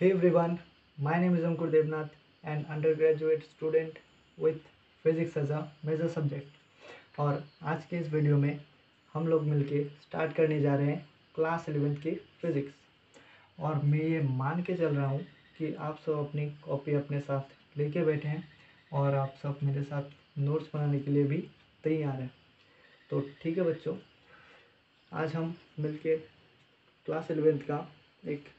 Hey everyone, my name is Ankur Devnath, an undergraduate student with physics as a major subject. और आज के इस video में हम लोग मिलके स्टार्ट करने जा रहे हैं क्लास 11th की फिज़िक्स। और मैं ये मान के चल रहा हूँ कि आप सब अपनी कॉपी अपने साथ लेके बैठे हैं और आप सब मेरे साथ नोट्स बनाने के लिए भी तैयार हैं। तो ठीक है बच्चों, आज हम मिलके क्लास 11th का एक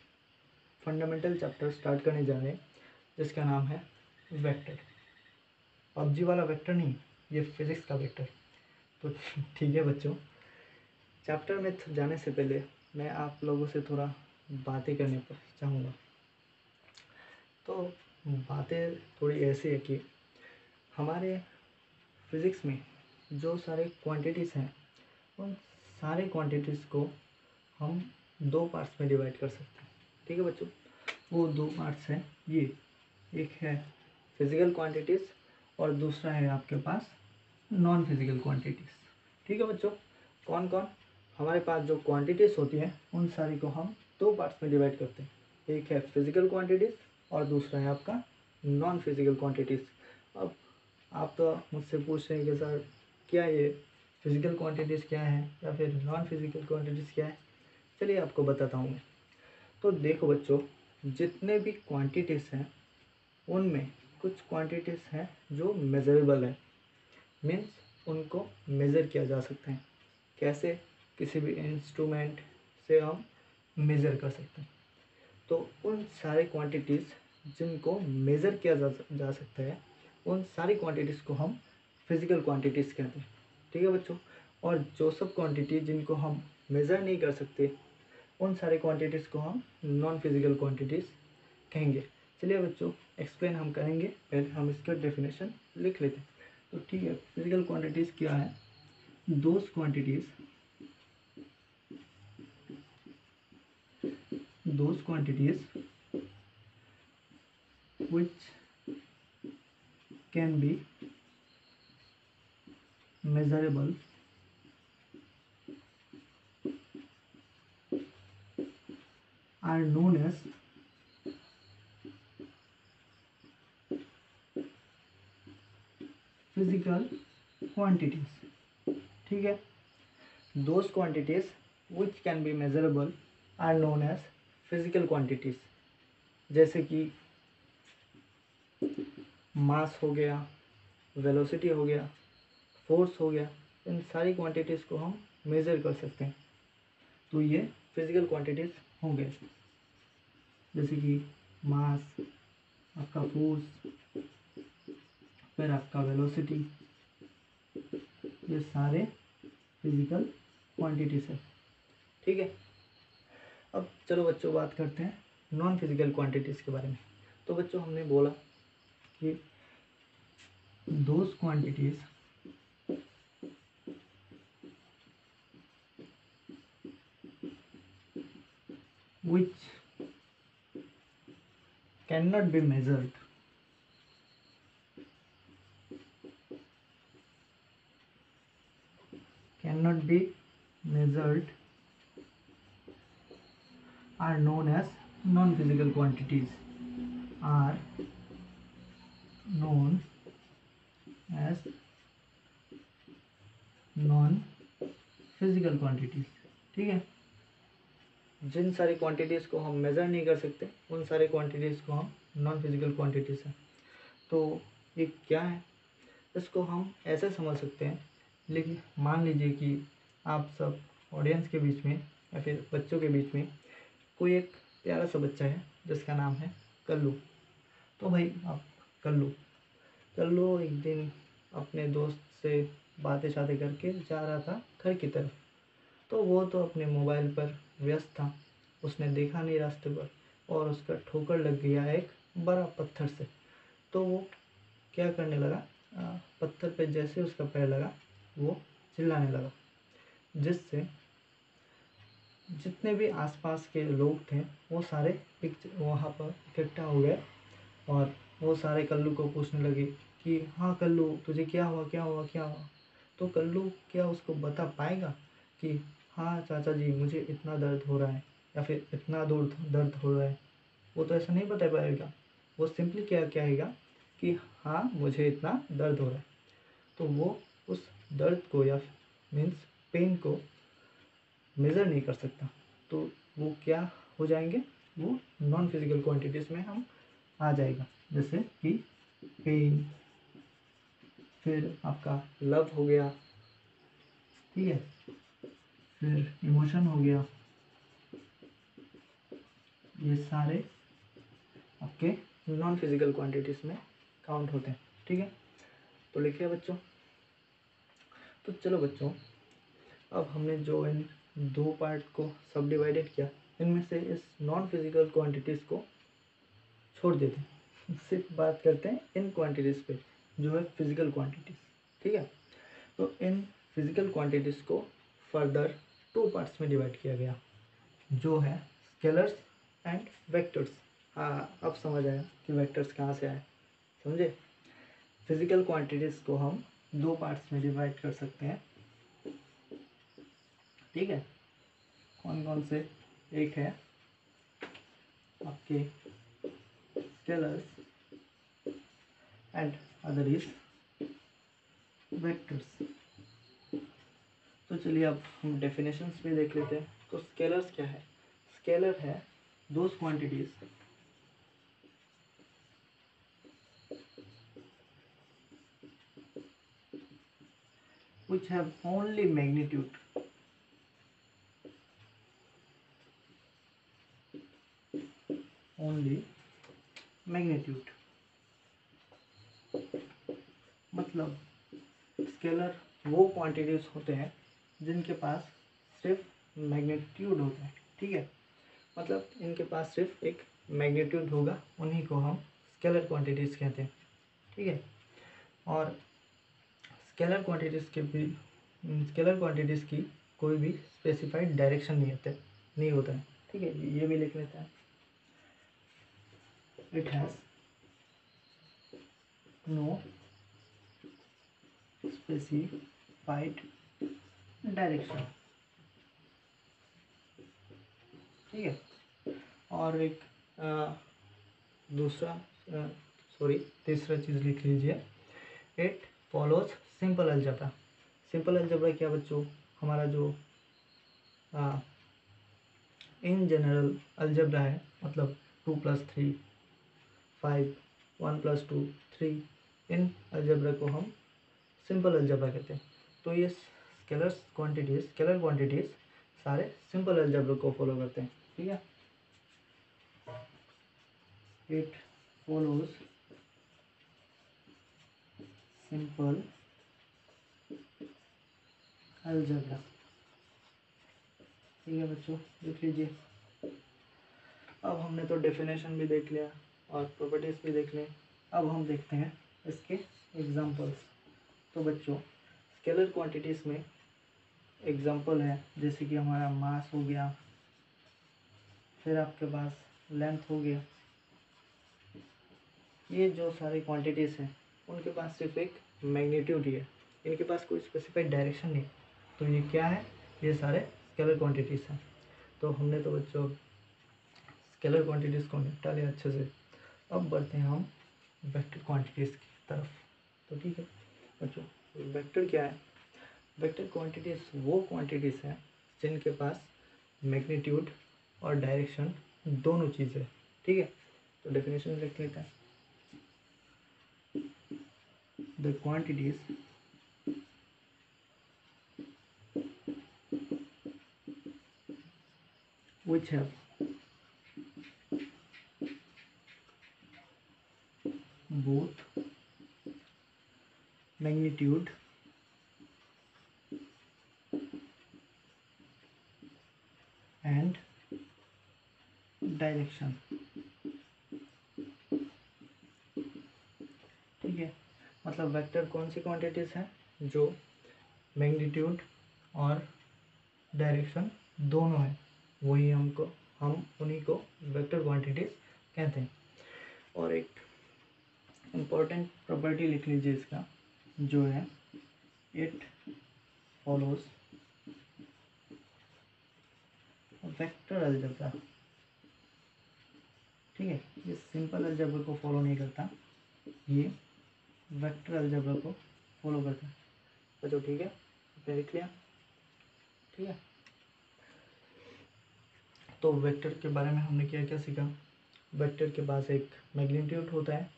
फंडामेंटल चैप्टर स्टार्ट करने जा रहे हैं जिसका नाम है वेक्टर। पबजी वाला वेक्टर नहीं, ये फिजिक्स का वेक्टर। तो ठीक है बच्चों, चैप्टर में जाने से पहले मैं आप लोगों से थोड़ा बातें करने पर चाहूँगा। तो बातें थोड़ी ऐसी है कि हमारे फिज़िक्स में जो सारे क्वांटिटीज़ हैं उन सारे क्वांटिटीज़ को हम दो पार्ट्स में डिवाइड कर सकते हैं। ठीक है बच्चों, वो दो पार्ट्स हैं ये, एक है फिजिकल क्वांटिटीज़ और दूसरा है आपके पास नॉन फिजिकल क्वांटिटीज़। ठीक है बच्चों, कौन कौन? हमारे पास जो क्वांटिटीज़ होती हैं उन सारी को हम दो पार्ट्स में डिवाइड करते हैं, एक है फिजिकल क्वांटिटीज़ और दूसरा है आपका नॉन फिजिकल क्वांटिटीज़। अब आप तो मुझसे पूछ रहे हैं कि सर क्या ये फिजिकल क्वांटिटीज़ क्या है या फिर नॉन फिजिकल क्वांटिटीज़ क्या है? चलिए आपको बताता हूँ मैं। तो देखो बच्चों, जितने भी क्वांटिटीज़ हैं उनमें कुछ क्वांटिटीज़ हैं जो मेज़रेबल है, मीन्स उनको मेज़र किया जा सकता है। कैसे? किसी भी इंस्ट्रूमेंट से हम मेज़र कर सकते हैं। तो उन सारे क्वांटिटीज़ जिनको मेज़र किया जा सकता है उन सारी क्वांटिटीज़ को हम फिज़िकल क्वांटिटीज़ कहते हैं। ठीक है बच्चों, और जो सब क्वांटिटी जिनको हम मेज़र नहीं कर सकते उन सारे क्वांटिटीज़ को हम नॉन फिजिकल क्वांटिटीज़ कहेंगे। चलिए बच्चों, एक्सप्लेन हम करेंगे, पहले हम इसका डेफिनेशन लिख लेते हैं। तो ठीक है, फिजिकल क्वांटिटीज़ क्या है? Those quantities which can be measurable are known as physical quantities। ठीक है, those quantities which can be measurable are known as physical quantities। जैसे कि मास हो गया, वेलोसिटी हो गया, फोर्स हो गया, इन सारी क्वांटिटीज़ को हम मेज़र कर सकते हैं। तो ये फिजिकल क्वांटिटीज़ हो गए, जैसे कि मास, आपका फोर्स, फिर आपका वेलोसिटी, ये सारे फिजिकल क्वांटिटीज़ है। ठीक है, अब चलो बच्चों बात करते हैं नॉन फिजिकल क्वांटिटीज़ के बारे में। तो बच्चों हमने बोला कि those quantities which cannot be measured are known as non-physical quantities, are known as non-physical quantities। ठीक है, जिन सारी क्वांटिटीज़ को हम मेज़र नहीं कर सकते उन सारी क्वांटिटीज़ को हम नॉन फिजिकल क्वांटिटीज़ हैं। तो ये क्या है? इसको हम ऐसे समझ सकते हैं, लेकिन मान लीजिए कि आप सब ऑडियंस के बीच में या फिर बच्चों के बीच में कोई एक प्यारा सा बच्चा है जिसका नाम है कल्लू। तो भाई आप कल्लू एक दिन अपने दोस्त से बातें शातें करके जा रहा था घर की तरफ। तो वो तो अपने मोबाइल पर व्यस्त था, उसने देखा नहीं रास्ते पर और उसका ठोकर लग गया एक बड़ा पत्थर से। तो वो क्या करने लगा, पत्थर पे जैसे उसका पैर लगा वो चिल्लाने लगा, जिससे जितने भी आसपास के लोग थे वो सारे वहाँ पर इकट्ठा हो गए और वो सारे कल्लू को पूछने लगे कि हाँ कल्लू, तुझे क्या हुआ क्या हुआ क्या हुआ? तो कल्लू क्या उसको बता पाएगा कि हाँ चाचा जी, मुझे इतना दर्द हो रहा है या फिर इतना दर्द हो रहा है? वो तो ऐसा नहीं बता पाएगा। वो सिंपली क्या कहेगा कि हाँ मुझे इतना दर्द हो रहा है, तो वो उस दर्द को या मीन्स पेन को मेज़र नहीं कर सकता। तो वो क्या हो जाएंगे, वो नॉन फिजिकल क्वांटिटीज़ में हम आ जाएगा। जैसे कि पेन, फिर आपका लव हो गया, ठीक है, फिर इमोशन हो गया, ये सारे आपके नॉन फिजिकल क्वांटिटीज़ में काउंट होते हैं, ठीक है। तो लिखिए बच्चों। तो चलो बच्चों, अब हमने जो इन दो पार्ट को सब डिवाइडेड किया, इनमें से इस नॉन फिजिकल क्वांटिटीज़ को छोड़ देते हैं, सिर्फ बात करते हैं इन क्वांटिटीज़ पे जो है फिजिकल क्वांटिटीज़, ठीक है। तो इन फिजिकल क्वांटिटीज़ को फर्दर टू पार्ट्स में डिवाइड किया गया, जो है स्केलर्स एंड वेक्टर्स। हाँ, अब समझ आया कि वेक्टर्स कहाँ से आए, समझे। फिजिकल क्वांटिटीज़ को हम दो पार्ट्स में डिवाइड कर सकते हैं, ठीक है। कौन कौन से, एक है आपके scalars and other is vectors. तो चलिए अब हम डेफिनेशंस भी देख लेते हैं। तो स्केलर्स क्या है? स्केलर है those quantities which have only magnitude, only magnitude। मतलब स्केलर वो क्वांटिटीज होते हैं जिनके पास सिर्फ मैग्नीट्यूड होता है, ठीक है। मतलब इनके पास सिर्फ एक मैग्नीट्यूड होगा, उन्हीं को हम स्केलर क्वांटिटीज कहते हैं, ठीक है। और स्केलर क्वांटिटीज़ की कोई भी स्पेसिफाइड डायरेक्शन नहीं होता है, ठीक है। ये भी लिख लेते हैं, it has no specified direction, ठीक है। और एक तीसरा चीज़ लिख लीजिए, it follows simple algebra. Simple algebra क्या बच्चों, हमारा जो इन जनरल अलजेब्रा है, मतलब 2+3 5, 1+2 3, इन अलजेब्रा को हम सिंपल अलजेब्रा कहते हैं। तो ये स्केलर क्वांटिटीज सारे सिंपल अलजेब्रा को फॉलो करते हैं, ठीक है। इट फॉलोज सिंपल अलजेब्रा, ठीक है बच्चों, देख लीजिए। अब हमने तो डेफिनेशन भी देख लिया और प्रॉपर्टीज भी देख ली, अब हम देखते हैं इसके एग्जांपल्स। तो बच्चों, स्केलर क्वांटिटीज में एग्जांपल है जैसे कि हमारा मास हो गया, फिर आपके पास लेंथ हो गया। ये जो सारी क्वांटिटीज़ हैं उनके पास सिर्फ एक मैग्नीट्यूड ही है, इनके पास कोई स्पेसिफाइड डायरेक्शन नहीं। तो ये क्या है, ये सारे स्केलर क्वांटिटीज़ हैं। तो हमने तो बच्चों स्केलर क्वांटिटीज़ को निपटा लिया अच्छे से। अब बढ़ते हैं हम वेक्टर क्वांटिटीज़ की तरफ। तो ठीक है बच्चों, वेक्टर क्या है? वेक्टर क्वांटिटीज़ वो क्वांटिटीज़ हैं जिनके पास मैग्नीट्यूड और डायरेक्शन दोनों चीज़ें है, ठीक है। तो डेफिनेशन लिख लेते हैं। The quantities which have both magnitude and direction, ठीक है। मतलब वेक्टर कौन सी क्वांटिटीज़ हैं जो मैग्नीट्यूड और डायरेक्शन दोनों है, वही हम उन्हीं को वेक्टर क्वांटिटीज़ कहते हैं। और एक इम्पोर्टेंट प्रॉपर्टी लिख लीजिए इसका, जो है इट फॉलोज वेक्टर अलजेब्रा, ठीक है। ये सिंपल अलजेब्रा को फॉलो नहीं करता, ये वेक्टर अलजेब्रा को फॉलो करता है। बच्चों ठीक है, देख लिया, ठीक है। तो वेक्टर के बारे में हमने क्या क्या सीखा। वेक्टर के पास एक मैग्नीट्यूड होता है,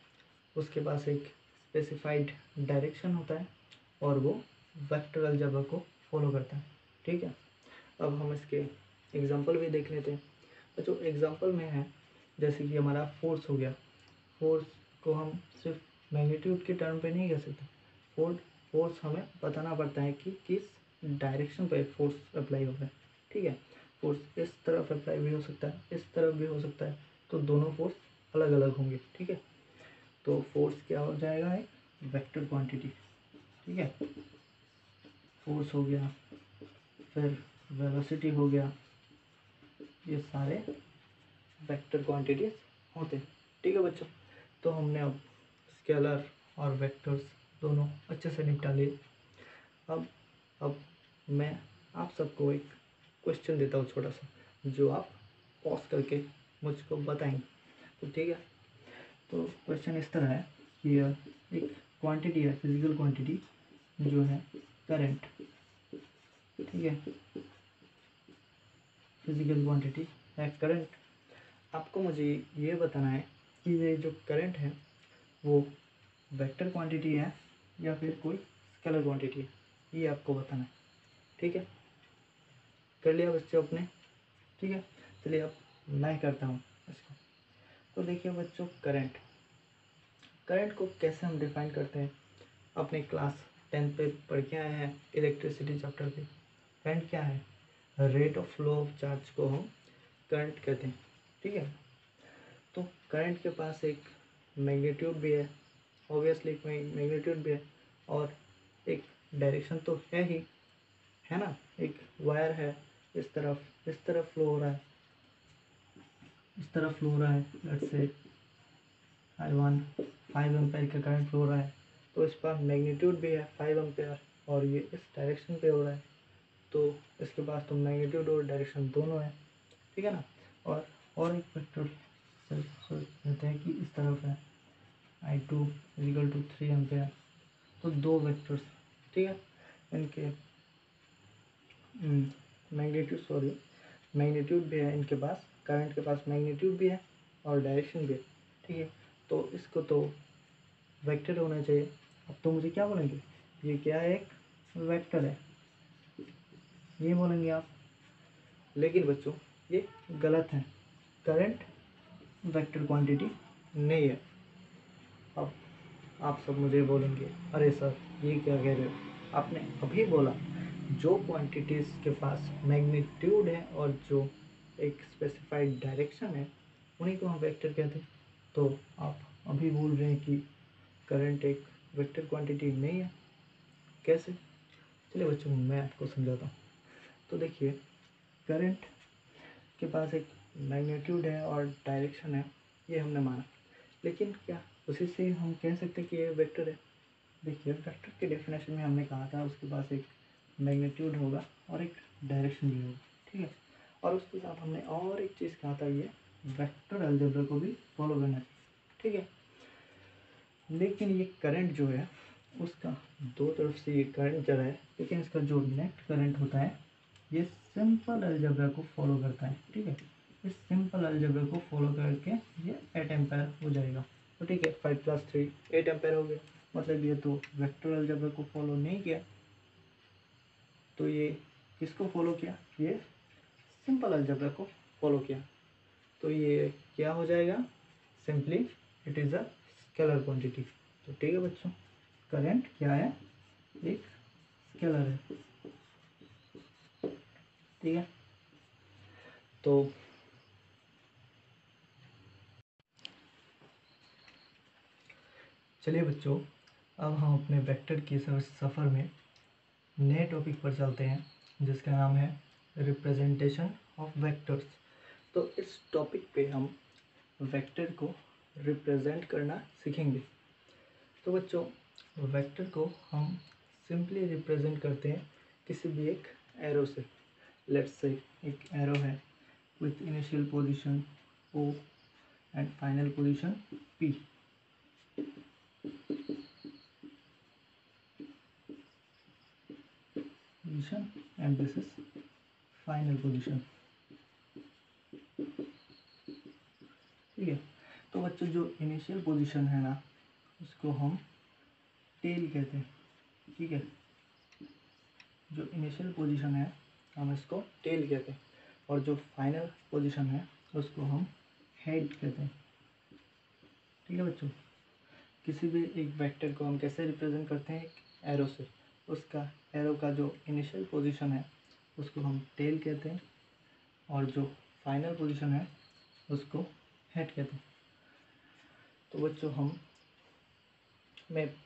उसके पास एक स्पेसिफाइड डायरेक्शन होता है और वो वेक्टर अलजेब्रा को फॉलो करता है, ठीक है। अब हम इसके एग्जांपल भी देख लेते हैं। तो जो एग्जांपल में है, जैसे कि हमारा फोर्स हो गया, फोर्स को हम सिर्फ मैग्नीट्यूड के टर्म पे नहीं कह सकते। फोर्स हमें बताना पड़ता है कि किस डायरेक्शन पे फोर्स अप्लाई हो रहा है, ठीक है। फोर्स इस तरफ अप्लाई भी हो सकता है, इस तरफ भी हो सकता है, तो दोनों फोर्स अलग अलग होंगे, ठीक है। तो फोर्स क्या हो जाएगा, एक वेक्टर क्वांटिटी, ठीक है। फोर्स हो गया, फिर वेलोसिटी हो गया, ये सारे वेक्टर क्वांटिटीज होते हैं, ठीक है बच्चों। तो हमने अब स्केलर और वेक्टर्स दोनों अच्छे से निपटा लिए। अब मैं आप सबको एक क्वेश्चन देता हूँ छोटा सा, जो आप पॉज करके मुझको बताएंगे, तो ठीक है। तो क्वेश्चन इस तरह है कि एक क्वांटिटी है, फिजिकल क्वांटिटी जो है करंट, ठीक है। फिजिकल क्वांटिटी है करंट। आपको मुझे ये बताना है कि ये जो करंट है वो वेक्टर क्वांटिटी है या फिर कोई स्केलर क्वांटिटी है, ये आपको बताना है, ठीक है। कर लिया बच्चों अपने, ठीक है। चलिए अब मैं करता हूँ इसको। तो देखिए बच्चों, करंट को कैसे हम डिफाइन करते हैं, अपने क्लास 10 पे पढ़ के आए हैं इलेक्ट्रिसिटी चैप्टर पे। करंट क्या है, rate of flow of charge को हम करंट कहते हैं, ठीक है। तो करंट के पास एक मैग्नीट्यूड भी है, ऑब्वियसली एक मैग्नीट्यूड भी है, और एक डायरेक्शन तो है ही, है ना। एक वायर है, इस तरफ फ्लो हो रहा है, इस तरफ फ्लो हो रहा है, लेट्स से I1 5 एम्पेयर का करंट फ्लो हो रहा है, तो इस पर मैग्नीट्यूड भी है 5 एम्पेयर और ये इस डायरेक्शन पे हो रहा है, तो इसके पास तो मैग्नीट्यूड और डायरेक्शन दोनों है, ठीक है ना। और एक वेक्टर सोच लेते हैं कि इस तरफ है I2 इक्वल टू 3 एम्पेयर, तो दो वेक्टर्स, ठीक है। इनके मैग्नीट्यूड भी है इनके पास, करंट के पास मैग्नीट्यूड भी है और डायरेक्शन भी है, ठीक है। तो इसको तो वेक्टर होना चाहिए। अब तो मुझे क्या बोलेंगे, ये क्या है, एक वेक्टर है, ये बोलेंगे आप। लेकिन बच्चों ये गलत है, करंट वेक्टर क्वांटिटी नहीं है। अब आप सब मुझे बोलेंगे, अरे सर ये क्या कह रहे हो, आपने अभी बोला जो क्वांटिटीज़ के पास मैग्नीट्यूड है और जो एक स्पेसिफाइड डायरेक्शन है उन्हीं को हम वेक्टर कहते हैं। तो आप अभी बोल रहे हैं कि करंट एक वेक्टर क्वांटिटी नहीं है, कैसे। चलिए बच्चों मैं आपको समझाता हूँ। तो देखिए, करंट के पास एक मैग्नीट्यूड है और डायरेक्शन है, ये हमने माना, लेकिन क्या उसी से हम कह सकते हैं कि ये वेक्टर है। देखिए, वेक्टर के डेफिनेशन में हमने कहा था उसके पास एक मैग्नीट्यूड होगा और एक डायरेक्शन भी होगा, ठीक है। और उसके साथ हमने और एक चीज़ कहा था, ये वेक्टर अलजेब्रा को भी फॉलो करना चाहिए, ठीक है। लेकिन ये करंट जो है उसका दो तरफ से ये करंट चल रहा है, लेकिन इसका जो नेट करंट होता है ये सिंपल अलजेब्रा को फॉलो करता है, ठीक है। इस सिंपल अलजेब्रा को फॉलो करके ये 8 एम्पेयर हो जाएगा, तो ठीक है। 5 + 3 8 एम्पेयर हो गया, मतलब ये तो वेक्टर अलजेब्रा को फॉलो नहीं किया, तो ये किसको फॉलो किया, ये सिंपल अलजेब्रा को फॉलो किया। तो ये क्या हो जाएगा, simply it is a scalar quantity. तो ठीक है बच्चों, करंट क्या है, एक स्केलर है, ठीक है। तो चलिए बच्चों, अब हम अपने वेक्टर के सफ़र में नए टॉपिक पर चलते हैं, जिसका नाम है रिप्रेजेंटेशन ऑफ वेक्टर्स। तो इस टॉपिक पे हम वेक्टर को रिप्रेजेंट करना सीखेंगे। तो बच्चों, वेक्टर को हम सिंपली रिप्रेजेंट करते हैं किसी भी एक एरो से। लेट्स से एक एरो है with initial position O and final position P. Position and this is final position. ठीक है, तो बच्चों जो इनिशियल पोजीशन है ना उसको हम टेल कहते हैं। ठीक है, जो इनिशियल पोजीशन है हम इसको टेल कहते हैं और जो फाइनल पोजीशन है उसको हम हेड कहते हैं। ठीक है बच्चों, किसी भी एक वेक्टर को हम कैसे रिप्रेजेंट करते हैं? एक एरो से। उसका एरो का जो इनिशियल पोजीशन है उसको हम टेल कहते हैं और जो फाइनल पोजीशन है उसको हेड कहते हैं। तो बच्चों हमें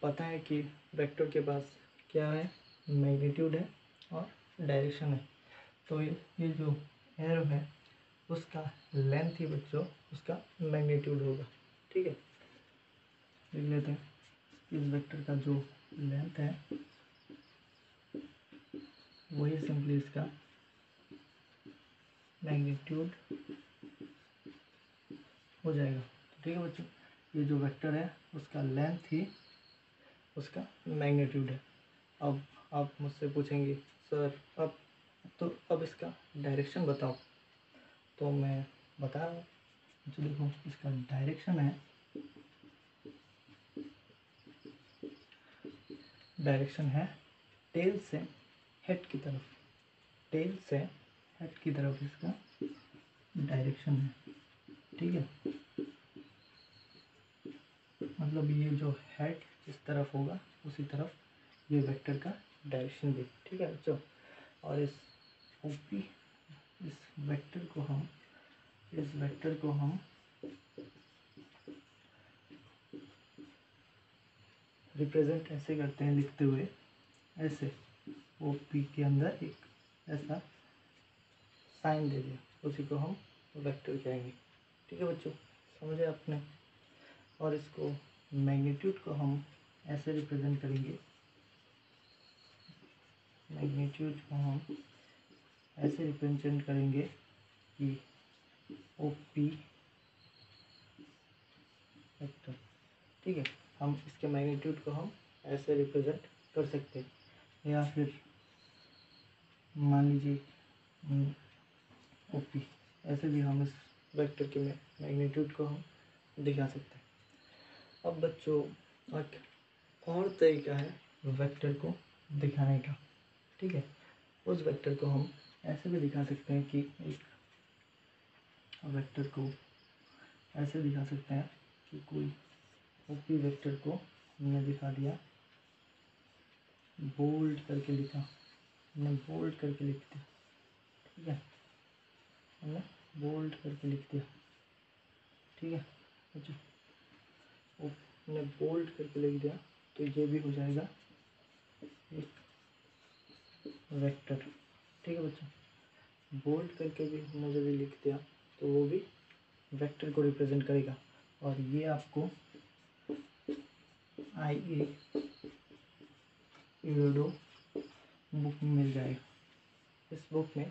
पता है कि वेक्टर के पास क्या है, मैग्नीट्यूड है और डायरेक्शन है। तो ये जो एरो है उसका लेंथ ही बच्चों उसका मैग्नीट्यूड होगा। ठीक है, देख लेते हैं इस वेक्टर का जो लेंथ है वही सिंपली इसका मैग्नीट्यूड हो जाएगा। ठीक है बच्चों, ये जो वेक्टर है उसका लेंथ ही उसका मैग्नीट्यूड है। अब आप मुझसे पूछेंगे सर अब इसका डायरेक्शन बताओ। तो मैं बता रहा हूँ, जो देखो इसका डायरेक्शन है, डायरेक्शन है टेल से हेड की तरफ। टेल से हेड की तरफ इसका डायरेक्शन है। ठीक है, मतलब ये जो हेड जिस तरफ होगा उसी तरफ ये वेक्टर का डायरेक्शन भी। ठीक है बच्चों, और इस ओपी इस वेक्टर को हम रिप्रेजेंट ऐसे करते हैं लिखते हुए, ऐसे ओपी के अंदर एक ऐसा साइन दे दिया, उसी को हम वेक्टर कहेंगे। ठीक है बच्चों, समझे आपने? और इसको मैग्नीट्यूड को हम ऐसे रिप्रेजेंट करेंगे, मैग्नीट्यूड को हम ऐसे रिप्रेजेंट करेंगे कि ओपी वेक्टर। ठीक है, हम इसके मैग्नीट्यूड को हम ऐसे रिप्रेजेंट कर सकते हैं, या फिर मान लीजिए ओपी, ऐसे भी हम इस वेक्टर के मैग्नीट्यूड को हम दिखा सकते हैं। अब बच्चों एक और तरीका है वेक्टर को दिखाने का। ठीक है, उस वेक्टर को हम ऐसे भी दिखा सकते हैं कि एक वेक्टर को ऐसे दिखा सकते हैं कि कोई ओपी वेक्टर को हमने दिखा दिया, बोल्ड करके लिखा, हमने बोल्ड करके लिख दिया। ठीक है, हमने बोल्ड करके लिख दिया। ठीक है बच्चों, हमने बोल्ड करके लिख दिया तो ये भी हो जाएगा एक वेक्टर। ठीक है बच्चों, बोल्ड करके भी हमने जब लिख दिया तो वो भी वेक्टर को रिप्रेजेंट करेगा। और ये आपको IA यूडो बुक में मिल जाएगा। इस बुक में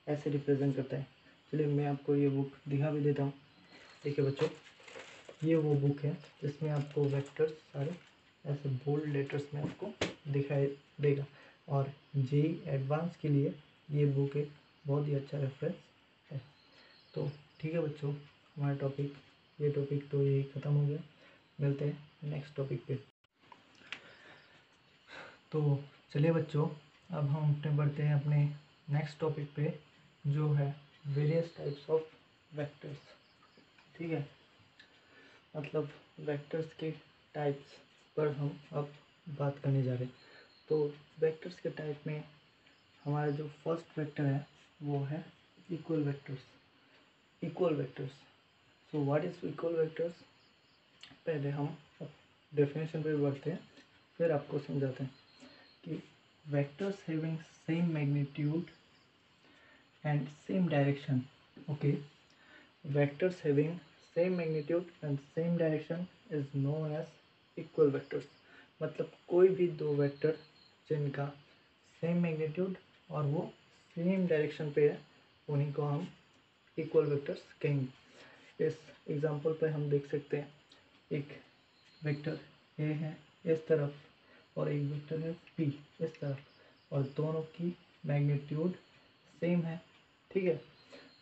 ऐसे रिप्रेजेंट करता है। चलिए मैं आपको ये बुक दिखा भी देता हूँ। देखिए बच्चों, ये वो बुक है जिसमें आपको वेक्टर्स सारे ऐसे बोल्ड लेटर्स में आपको दिखाई देगा। और JEE एडवांस के लिए ये बुक एक बहुत ही अच्छा रेफरेंस है। तो ठीक है बच्चों, हमारा टॉपिक तो यही ख़त्म हो गया। मिलते हैं नेक्स्ट टॉपिक पे। तो चलिए बच्चों, अब हम अपने बढ़ते हैं अपने नेक्स्ट टॉपिक पे, जो है वेरियस टाइप्स ऑफ वेक्टर्स। ठीक है, मतलब वेक्टर्स के टाइप्स पर हम अब बात करने जा रहे हैं। तो वेक्टर्स के टाइप में हमारा जो फर्स्ट वेक्टर है वो है equal vectors. Equal vectors, so what is equal vectors? पहले हम डेफिनेशन पे बढ़ते हैं, फिर आपको समझाते हैं कि vectors having same magnitude and same direction. Okay, vectors having same magnitude and same direction is known as equal vectors. मतलब कोई भी दो वेक्टर जिनका सेम मैग्नीट्यूड और वो सेम डायरेक्शन पे है, उन्हीं को हम इक्वल वेक्टर्स कहेंगे। इस एग्जांपल पे हम देख सकते हैं एक वेक्टर ए है इस तरफ और एक वेक्टर है पी इस तरफ और दोनों की मैग्नीट्यूड सेम है, ठीक है,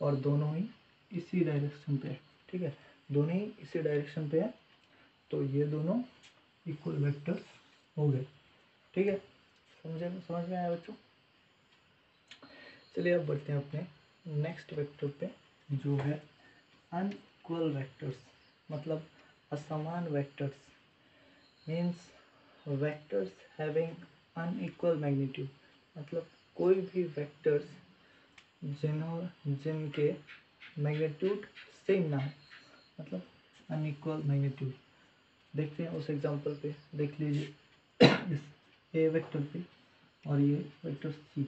और दोनों ही इसी डायरेक्शन पे है, ठीक है, दोनों ही इसी डायरेक्शन पे है, तो ये दोनों इक्वल वेक्टर्स हो गए, ठीक है। समझ में आया बच्चों? चलिए अब बढ़ते हैं अपने नेक्स्ट वेक्टर पे जो है अनइक्वल वेक्टर्स, मतलब असमान vectors, means vectors having unequal magnitude, मतलब कोई भी वेक्टर्स जिनके मैग्नीट्यूड सेम ना हो, मतलब अनइक्वल मैग्नीट्यूड। देखते हैं उस एग्जांपल पे, देख लीजिए इस ए वेक्टर पे और ये वेक्टर सी,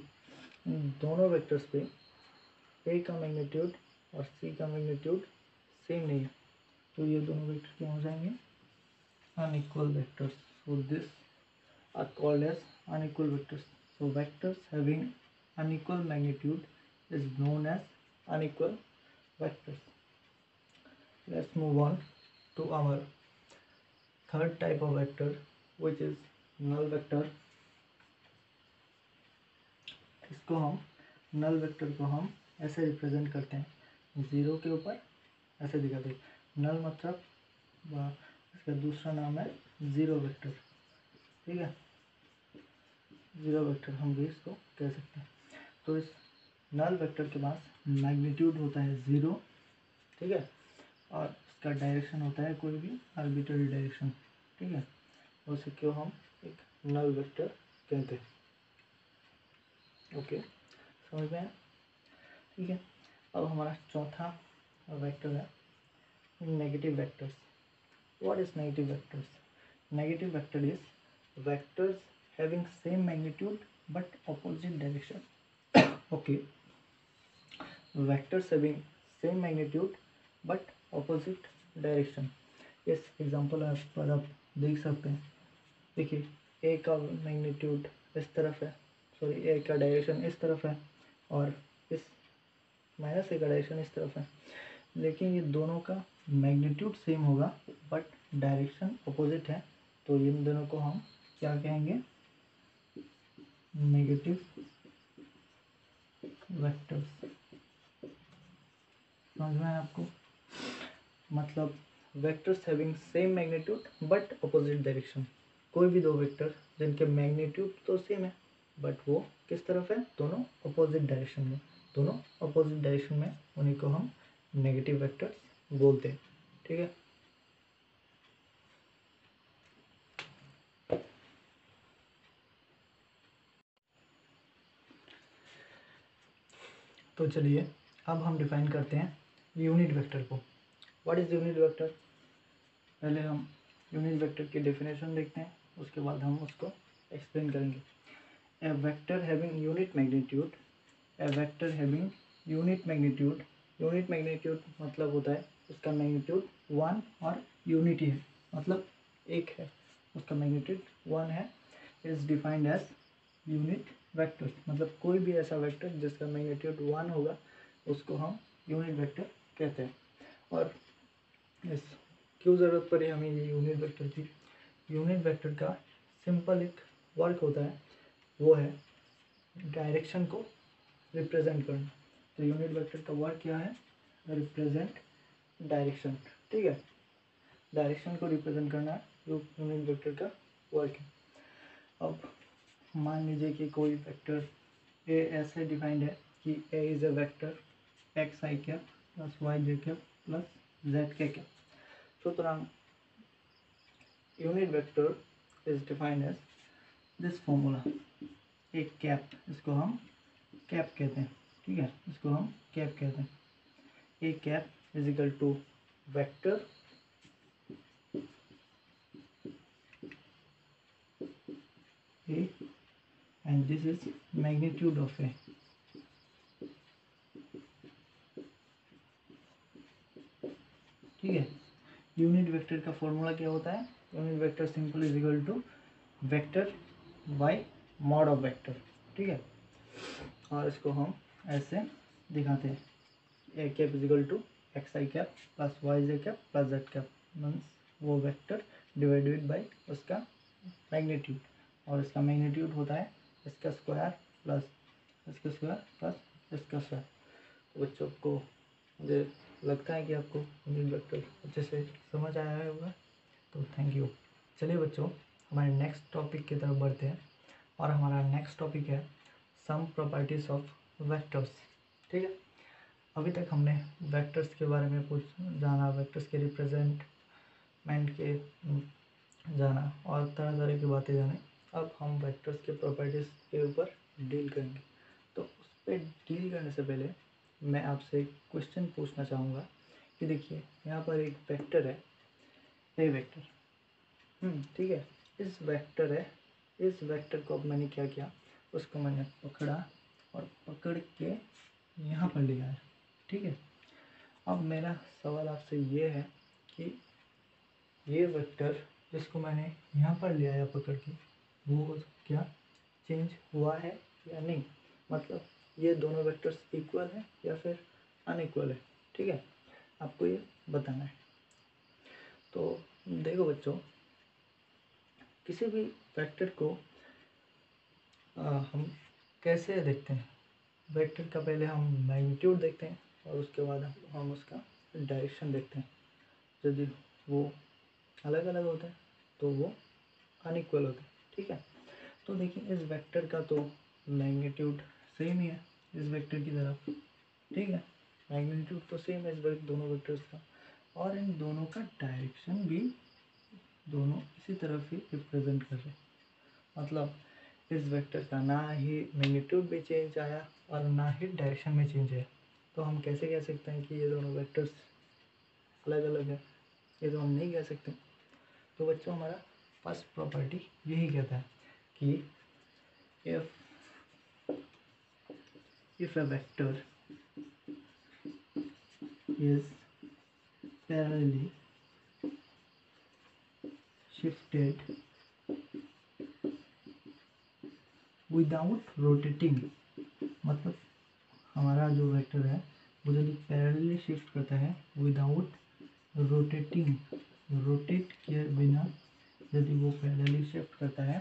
इन दोनों वेक्टर्स पे ए का मैग्नीट्यूड और सी का मैग्नीट्यूड सेम नहीं है, तो ये दोनों वेक्टर क्या हो जाएंगे? Unequal vectors. So this are called as unequal vectors. So vectors having unequal magnitude is known as unequal vectors. Let's move on to our third type of vector, which is null vector. इसको हम null vector को हम ऐसे represent करते हैं, zero के ऊपर ऐसे दिखाते हैं, null मतलब इसका दूसरा नाम है जीरो वेक्टर, ठीक है, जीरो वेक्टर हम भी इसको कह सकते हैं। तो इस नल वेक्टर के पास मैग्नीट्यूड होता है ज़ीरो, ठीक है, और इसका डायरेक्शन होता है कोई भी आर्बिट्ररी डायरेक्शन, ठीक है, उसे क्यों हम एक नल वेक्टर कहते हैं। ओके, समझ में आया? ठीक है, अब हमारा चौथा वेक्टर है negative vectors. What is negative vectors? Negative vector is vectors having same magnitude but opposite direction. Okay, vectors having same magnitude but opposite direction. इस एग्जांपल पर आप देख सकते हैं, देखिए ए का मैग्नीट्यूड इस तरफ है, सॉरी ए का डायरेक्शन इस तरफ है और इस माइनस ए का डायरेक्शन इस तरफ है, लेकिन ये दोनों का मैग्नीट्यूड सेम होगा बट डायरेक्शन अपोजिट है, तो इन दोनों को हम क्या कहेंगे? Negative vectors. समझ में आया आपको? मतलब vectors having same magnitude but opposite direction, कोई भी दो वेक्टर जिनके मैग्नीट्यूड तो सेम है बट वो किस तरफ है? दोनों अपोजिट डायरेक्शन में, दोनों अपोजिट डायरेक्शन में, उन्हीं को हम नेगेटिव वेक्टर्स बोलते हैं, ठीक है। तो चलिए अब हम डिफाइन करते हैं यूनिट वेक्टर को। What is unit vector? पहले हम यूनिट वेक्टर की डेफिनेशन देखते हैं, उसके बाद हम उसको एक्सप्लेन करेंगे। A vector having unit magnitude, a vector having unit magnitude, unit magnitude मतलब होता है उसका मैग्नीट्यूड वन और यूनिट ही है, मतलब एक है, उसका मैग्नीट्यूड वन है, is defined as unit vector. मतलब कोई भी ऐसा वेक्टर जिसका मैग्नीट्यूड वन होगा उसको हम यूनिट वेक्टर कहते हैं। और इस क्यों ज़रूरत पड़ी हमें ये यूनिट वेक्टर की? यूनिट वेक्टर का सिंपल एक वर्क होता है, वो है डायरेक्शन को रिप्रेजेंट करना। तो यूनिट वेक्टर का वर्क क्या है? रिप्रेजेंट डायरेक्शन, ठीक है, डायरेक्शन को रिप्रेजेंट करना यूनिट वेक्टर का वर्क है। अब मान लीजिए कि कोई वेक्टर ए ऐसे डिफाइंड है कि A is a vector X I cap plus Y J cap plus Z K cap. सुतरां unit vector is defined as this formula, एक कैप, इसको हम कैप कहते हैं, ठीक है, इसको हम कैप कहते हैं। A cap is equal to vector A and this is magnitude of A, ठीक है। यूनिट वेक्टर का फॉर्मूला क्या होता है? Unit vector simple is equal to vector by mod of vector, ठीक है, और इसको हम ऐसे दिखाते हैं, A cap is equal to X I cap plus Y J cap plus Z cap means वो वेक्टर डिवाइडेड बाई उसका मैग्नीट्यूड, और इसका मैग्नीट्यूड होता है इसका स्क्वायर प्लस इसका स्क्वायर प्लस इसका स्क्वायर। तो बच्चों को मुझे लगता है कि आपको यूनिट वेक्टर अच्छे से समझ आया होगा, तो थैंक यू। चलिए बच्चों, हमारे नेक्स्ट टॉपिक की तरफ बढ़ते हैं, और हमारा नेक्स्ट टॉपिक है सम प्रॉपर्टीज ऑफ वेक्टर्स। ठीक है, अभी तक हमने वेक्टर्स के बारे में कुछ जाना, वेक्टर्स के रिप्रेजेंटमेंट के जाना और तरह तरह की बातें जाने। अब हम वेक्टर्स के प्रॉपर्टीज़ के ऊपर डील करेंगे। तो उस पर डील करने से पहले मैं आपसे एक क्वेश्चन पूछना चाहूँगा कि देखिए यहाँ पर एक वेक्टर है, ए वेक्टर, ठीक है, इस वेक्टर है, इस वेक्टर को अब मैंने क्या किया, उसको मैंने पकड़ा और पकड़ के यहाँ पर लिया है। ठीक है, अब मेरा सवाल आपसे ये है कि ये वेक्टर जिसको मैंने यहाँ पर लिया है पकड़ के, वो क्या चेंज हुआ है या नहीं, मतलब ये दोनों वेक्टर्स इक्वल है या फिर अनइक्वल है। ठीक है, आपको ये बताना है। तो देखो बच्चों, किसी भी वेक्टर को हम कैसे देखते हैं, वेक्टर का पहले हम मैग्नीट्यूड देखते हैं और उसके बाद हम उसका डायरेक्शन देखते हैं। यदि वो अलग अलग होता है तो वो अनइक्वल होता है। ठीक है, तो देखिए इस वेक्टर का तो मैग्नीट्यूड सेम ही है इस वेक्टर की तरफ। ठीक है, मैग्नीट्यूड तो सेम है इस दोनों वेक्टर्स का, और इन दोनों का डायरेक्शन भी दोनों इसी तरफ ही रिप्रेजेंट कर रहे हैं। मतलब इस वेक्टर का ना ही मैग्नीट्यूड में चेंज आया और ना ही डायरेक्शन में चेंज आया। तो हम कैसे कह सकते हैं कि ये दोनों वेक्टर्स अलग अलग है? ये तो हम नहीं कह सकते। तो बच्चों, हमारा फर्स्ट प्रॉपर्टी यही कहता है कि if a vector is parallelly shifted without rotating, मतलब हमारा जो वेक्टर है वो यदि पैरेलली शिफ्ट करता है विदाउट रोटेटिंग, रोटेट किए बिना यदि वो पैरेलली शिफ्ट करता है,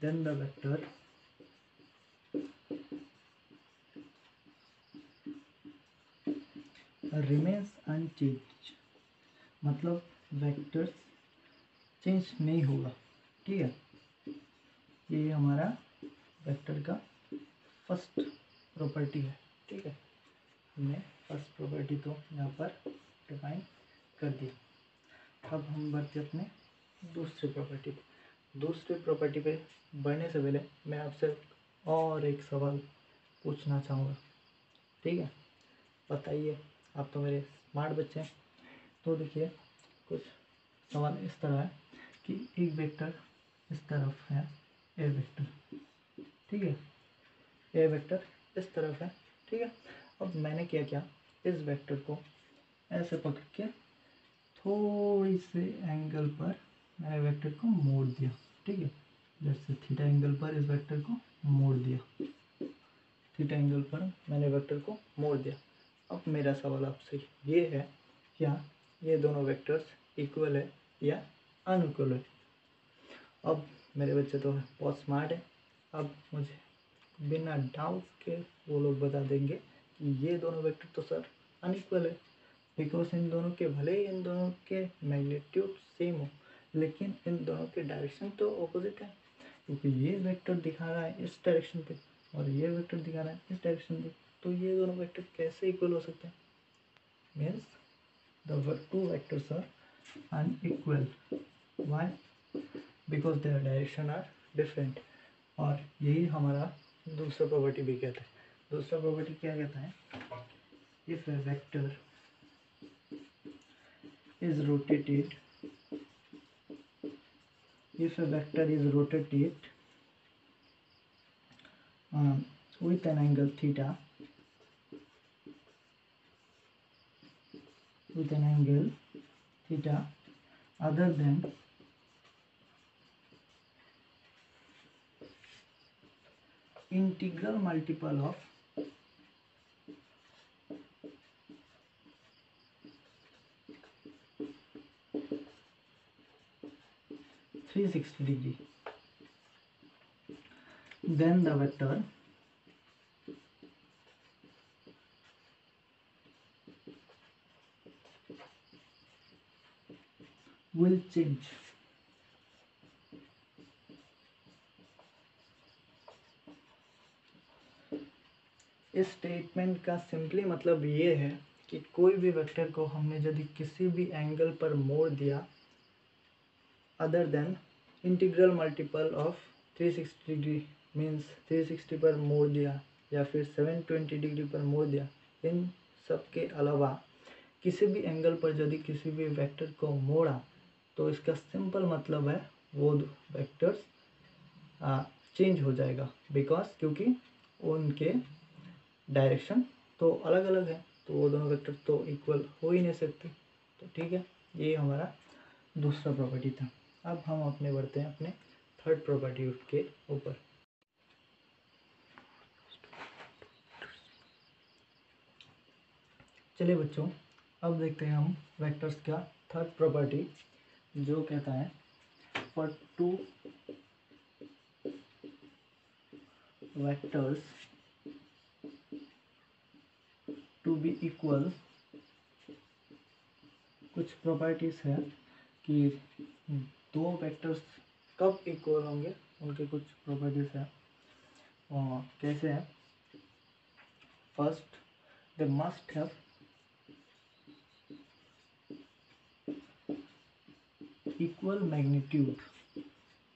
then the vector remains unchanged, मतलब वेक्टर चेंज नहीं होगा। ठीक है, ये हमारा वेक्टर का फर्स्ट प्रॉपर्टी है। ठीक है, हमने फर्स्ट प्रॉपर्टी तो यहाँ पर डिफाइन कर दी। अब हम बढ़ते अपने दूसरी प्रॉपर्टी पे। दूसरी प्रॉपर्टी पे बढ़ने से पहले मैं आपसे और एक सवाल पूछना चाहूँगा। ठीक है, बताइए, आप तो मेरे स्मार्ट बच्चे हैं। तो देखिए, कुछ सवाल इस तरह है कि एक वेक्टर इस तरफ है, ए वेक्टर, ठीक है, ए वेक्टर इस तरफ है। ठीक है, अब मैंने क्या किया, इस वेक्टर को ऐसे पकड़ के थोड़ी से एंगल पर मैंने वेक्टर को मोड़ दिया। ठीक है, जैसे थीटा एंगल पर इस वेक्टर को मोड़ दिया, थीटा एंगल पर मैंने वेक्टर को मोड़ दिया। अब मेरा सवाल आपसे ये है, क्या ये दोनों वेक्टर्स इक्वल है या अनइक्वल है? अब मेरे बच्चे तो बहुत स्मार्ट है, अब मुझे बिना डाउट के वो लोग बता देंगे कि ये दोनों वेक्टर तो सर अनइक्वल है, बिकॉज इन दोनों के भले ही इन दोनों के मैग्नीट्यूड सेम हो, लेकिन इन दोनों के डायरेक्शन तो ऑपोजिट है, क्योंकि ये वेक्टर दिखा रहा है इस डायरेक्शन पे और ये वेक्टर दिखा रहा है इस डायरेक्शन पे। तो ये दोनों वेक्टर कैसे इक्वल हो सकते हैं? Means the two vectors are unequal. Why? Because their direction are different. और यही हमारा दूसरा प्रॉपर्टी भी कहता है। दूसरा प्रॉपर्टी क्या कहता है? If A vector is rotated, if a vector is rotated with an angle theta, with an angle theta other than integral multiple of 360 degree, then the vector will change. इस statement का simply मतलब ये है कि कोई भी vector को हमने यदि किसी भी एंगल पर मोड़ दिया other than integral multiple of 360 degree, means 360 पर मोड़ दिया या फिर 720 डिग्री पर मोड़ दिया, इन सब के अलावा किसी भी एंगल पर यदि किसी भी वेक्टर को मोड़ा तो इसका सिंपल मतलब है वो वेक्टर्स चेंज हो जाएगा, बिकॉज क्योंकि उनके डायरेक्शन तो अलग अलग है, तो वो दोनों वेक्टर तो इक्वल हो ही नहीं सकते। तो ठीक है, ये हमारा दूसरा प्रॉपर्टी था। अब हम अपने बढ़ते हैं अपने थर्ड प्रॉपर्टी के ऊपर। चलिए बच्चों, अब देखते हैं हम वेक्टर्स का थर्ड प्रॉपर्टी, जो कहता है for two vectors to be equal, कुछ प्रॉपर्टीज है कि दो वेक्टर्स कब इक्वल होंगे, उनके कुछ प्रॉपर्टीज है। और कैसे है? First, they must have equal magnitude.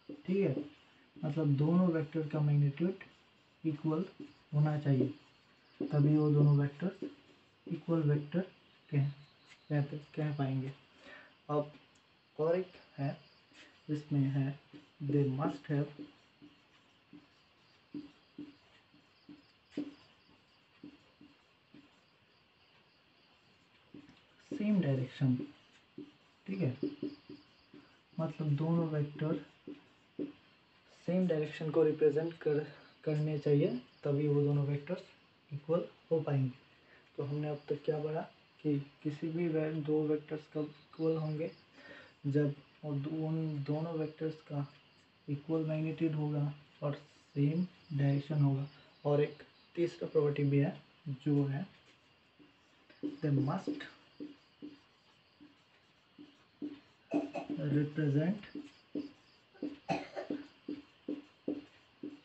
ठीक है, मतलब दोनों वेक्टर का मैग्नीट्यूड इक्वल होना चाहिए, तभी वो दोनों वेक्टर इक्वल वेक्टर कह पाएंगे। अब और एक है, जिसमें है they must have same direction. ठीक है, मतलब दोनों वेक्टर सेम डायरेक्शन को रिप्रेजेंट करने चाहिए, तभी वो दोनों वेक्टर्स इक्वल हो पाएंगे। तो हमने अब तक क्या पढ़ा कि किसी भी दो वेक्टर्स कब इक्वल होंगे, जब उन दोनों वेक्टर्स का इक्वल मैग्नीट्यूड होगा और सेम डायरेक्शन होगा। और एक तीसरा प्रॉपर्टी भी है, जो है they must represent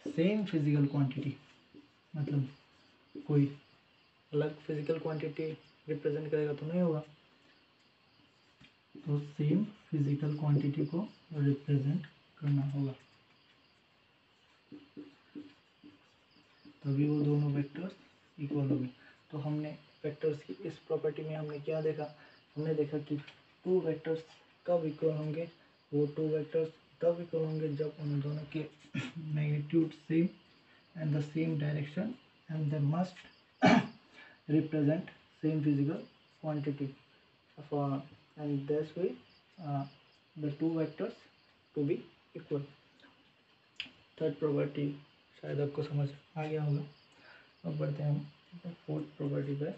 same physical quantity, मतलब कोई अलग फिजिकल क्वांटिटी रिप्रेजेंट करेगा तो नहीं होगा, तो सेम फिजिकल क्वांटिटी को रिप्रेजेंट करना होगा, तभी वो दोनों वेक्टर्स इक्वल होंगे। तो हमने वेक्टर्स की इस प्रॉपर्टी में हमने क्या देखा? हमने देखा कि टू वेक्टर्स कब इक्वल होंगे, वो टू वेक्टर्स तब इक्वल होंगे जब उन दोनों के magnitude same and the same direction and they must represent same physical quantity, and this way the two vectors to be equal। Third property शायद आपको समझ आ गया होगा। अब बढ़ते हैं हम फोर्थ प्रॉपर्टी पे,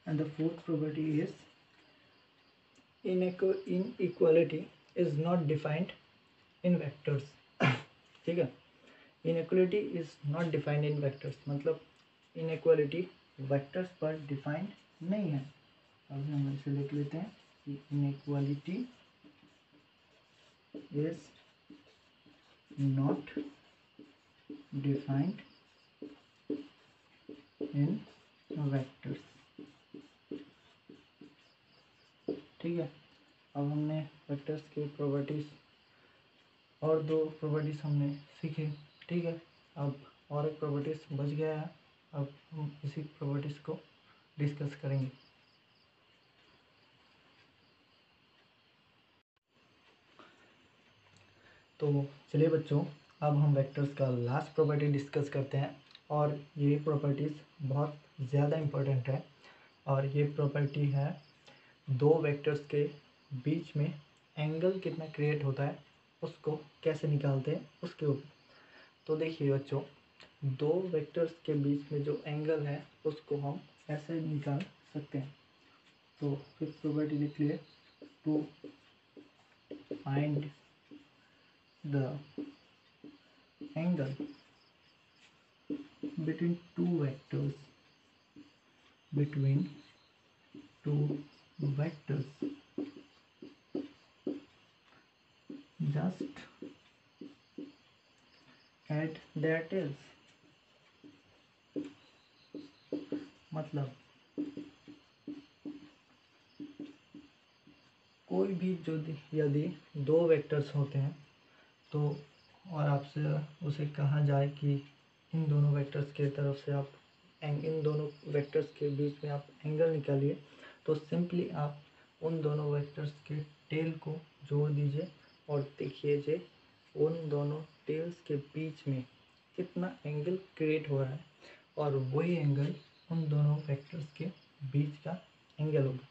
and the fourth property is inequality is not defined in vectors. ठीक है, inequality is not defined in vectors, मतलब इनइक्वालिटी वेक्टर्स पर डिफाइंड नहीं है। अभी हम इसे लिख लेते हैं कि inequality is not defined in vectors. ठीक है, अब हमने वेक्टर्स की प्रॉपर्टीज और दो प्रॉपर्टीज हमने सीखे। ठीक है, अब और एक प्रॉपर्टीज बच गया है, अब हम इसी प्रॉपर्टीज को डिस्कस करेंगे। तो चलिए बच्चों, अब हम वेक्टर्स का लास्ट प्रॉपर्टी डिस्कस करते हैं, और ये प्रॉपर्टीज़ बहुत ज़्यादा इम्पोर्टेंट है, और ये प्रॉपर्टी है दो वेक्टर्स के बीच में एंगल कितना क्रिएट होता है उसको कैसे निकालते हैं उसके ऊपर। तो देखिए बच्चों, दो वेक्टर्स के बीच में जो एंगल है उसको हम ऐसे निकाल सकते हैं। तो फिफ्थ प्रॉपर्टी लिख लिए, to find the angle between two vectors just add their tails। मतलब कोई भी जो यदि दो वेक्टर्स होते हैं तो और आपसे उसे कहा जाए कि इन दोनों वेक्टर्स के तरफ से आप इन दोनों वेक्टर्स के बीच में आप एंगल निकालिए, तो सिंपली आप उन दोनों वेक्टर्स के टेल को जोड़ दीजिए और देखिए जे उन दोनों टेल्स के बीच में कितना एंगल क्रिएट हो रहा है, और वही एंगल उन दोनों वेक्टर्स के बीच का एंगल होगा।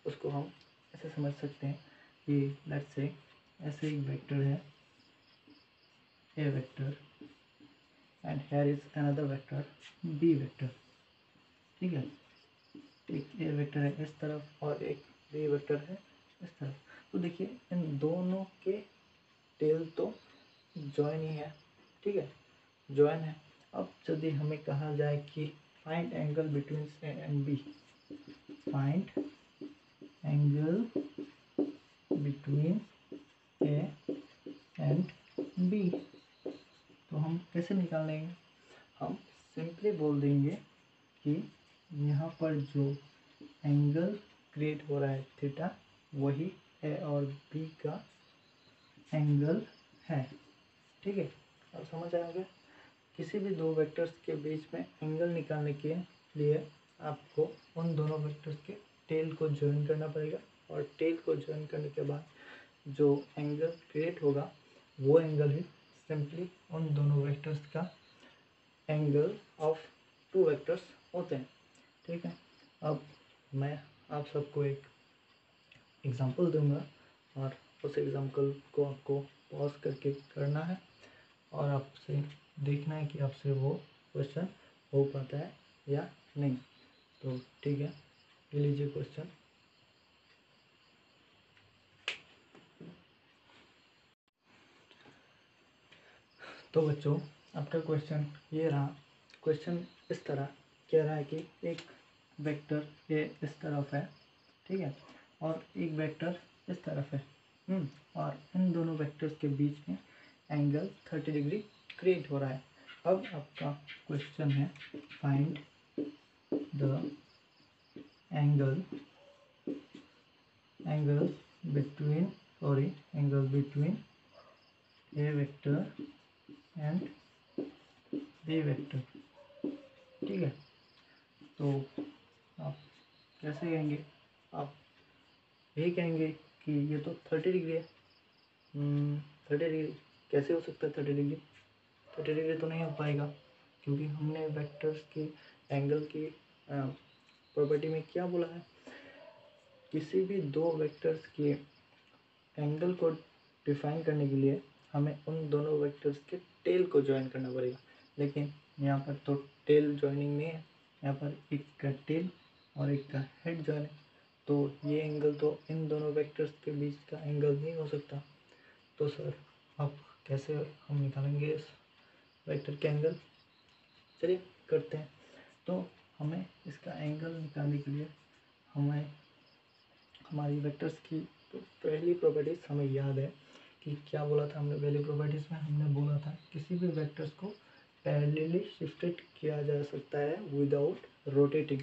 उसको हम ऐसे समझ सकते हैं कि लेट्स से ऐसे एक वेक्टर है A vector and here is another vector B vector. ठीक है, एक ए वेक्टर है इस तरफ और एक बी वेक्टर है इस तरफ। तो देखिए इन दोनों के टेल तो जॉइन ही है। ठीक है, जॉइन है। अब यदि हमें कहा जाए कि find angle between A and B, find angle between A and B, तो हम कैसे निकाल लेंगे? हम सिंपली बोल देंगे कि यहाँ पर जो एंगल क्रिएट हो रहा है थीटा, वही ए और बी का एंगल है। ठीक है, अब समझ आया होगा। किसी भी दो वेक्टर्स के बीच में एंगल निकालने के लिए आपको उन दोनों वेक्टर्स के टेल को ज्वाइन करना पड़ेगा, और टेल को ज्वाइन करने के बाद जो एंगल क्रिएट होगा वो एंगल ही सिंपली उन दोनों वेक्टर्स का एंगल ऑफ टू वेक्टर्स होते हैं। ठीक है, अब मैं आप सबको एक एग्जांपल दूंगा और उस एग्जांपल को आपको पॉज करके करना है और आपसे देखना है कि आपसे वो क्वेश्चन हो पाता है या नहीं। तो ठीक है, ले लीजिए क्वेश्चन। तो बच्चों, आपका क्वेश्चन ये रहा। क्वेश्चन इस तरह कह रहा है कि एक वेक्टर ये इस तरफ है, ठीक है, और एक वेक्टर इस तरफ है, और इन दोनों वेक्टर्स के बीच में एंगल 30 डिग्री क्रिएट हो रहा है। अब आपका क्वेश्चन है find the angle between A vector and B vector. ठीक है, तो आप कैसे कहेंगे? आप यही कहेंगे कि ये तो 30 डिग्री है। 30 डिग्री कैसे हो सकता है? 30 डिग्री 30 डिग्री तो नहीं हो पाएगा, क्योंकि हमने वेक्टर्स की एंगल की प्रॉपर्टी में क्या बोला है? किसी भी दो वेक्टर्स के एंगल को डिफाइन करने के लिए हमें उन दोनों वेक्टर्स के टेल को ज्वाइन करना पड़ेगा। लेकिन यहाँ पर तो टेल ज्वाइनिंग नहीं है, यहाँ पर एक का टेल और एक का हेड ज्वाइन है, तो ये एंगल तो इन दोनों वेक्टर्स के बीच का एंगल नहीं हो सकता। तो सर अब कैसे हम निकालेंगे इस वेक्टर के एंगल? चलिए करते हैं। तो हमें इसका एंगल निकालने के लिए हमें हमारी वेक्टर्स की तो पहली प्रॉपर्टीज हमें याद है कि क्या बोला था हमने पहली प्रॉपर्टीज में? हमने बोला था किसी भी वेक्टर्स को पैरेलली शिफ्टेड किया जा सकता है विदाउट रोटेटिंग,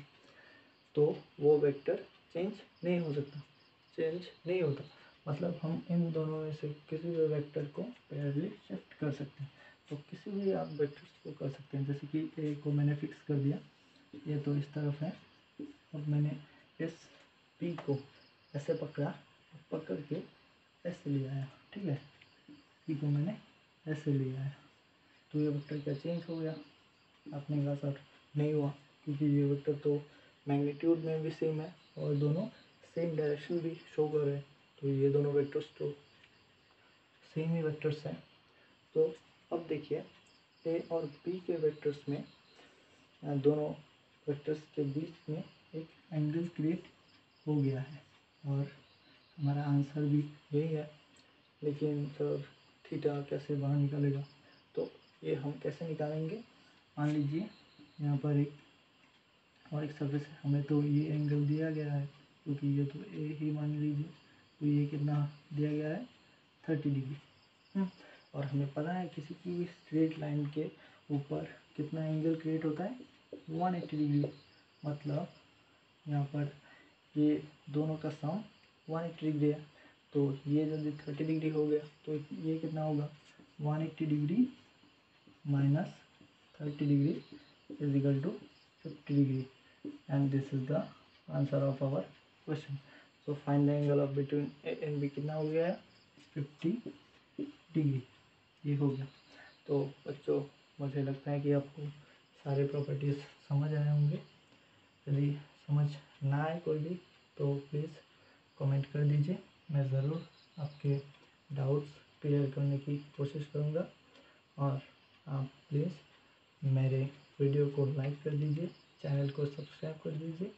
तो वो वेक्टर चेंज नहीं हो सकता, चेंज नहीं होता। मतलब हम इन दोनों में से किसी भी वेक्टर को पैरेलली शिफ्ट कर सकते हैं। तो किसी भी आप वेक्टर्स को कर सकते हैं, जैसे कि ए को मैंने फिक्स कर दिया, ये तो इस तरफ है। अब मैंने इस पी को ऐसे पकड़ा, पकड़ के ऐसे ले आया। ठीक है, पी को मैंने ऐसे ले आया, तो ये वेक्टर क्या चेंज हो गया? आपने कहा सर नहीं हुआ, क्योंकि ये वेक्टर तो मैग्नीट्यूड में भी सेम है और दोनों सेम डायरेक्शन भी शो कर रहे हैं, तो ये दोनों वेक्टर्स तो सेम ही वेक्टर्स हैं। तो अब देखिए ए और बी के वेक्टर्स में दोनों वेक्टर्स के बीच में एक एंगल क्रिएट हो गया है और हमारा आंसर भी यही है। लेकिन सर थीटा कैसे बाहर निकालेगा। तो ये हम कैसे निकालेंगे, मान लीजिए यहाँ पर एक सरफेस है, हमें तो ये एंगल दिया गया है क्योंकि ये तो ए ही मान लीजिए, तो ये कितना दिया गया है 30 डिग्री। और हमें पता है किसी की भी स्ट्रेट लाइन के ऊपर कितना एंगल क्रिएट होता है 180 डिग्री। मतलब यहाँ पर ये दोनों का सम 180 डिग्री है, तो ये यदि 30 डिग्री हो गया तो ये कितना होगा 180 degree minus 30 degree is equal to 50 degree. And this is the answer of our question. So find the angle of between A and B कितना हो गया है 50 डिग्री, ये हो गया। तो बच्चों मुझे लगता है कि आपको सारे प्रॉपर्टीज समझ आए होंगे। यदि समझ ना आए कोई भी तो प्लीज़ कमेंट कर दीजिए, मैं ज़रूर आपके डाउट्स क्लियर करने की कोशिश करूँगा। और आप प्लीज़ मेरे वीडियो को लाइक कर दीजिए, चैनल को सब्सक्राइब कर दीजिए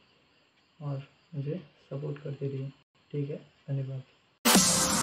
और मुझे सपोर्ट करते रहिए। ठीक है, धन्यवाद।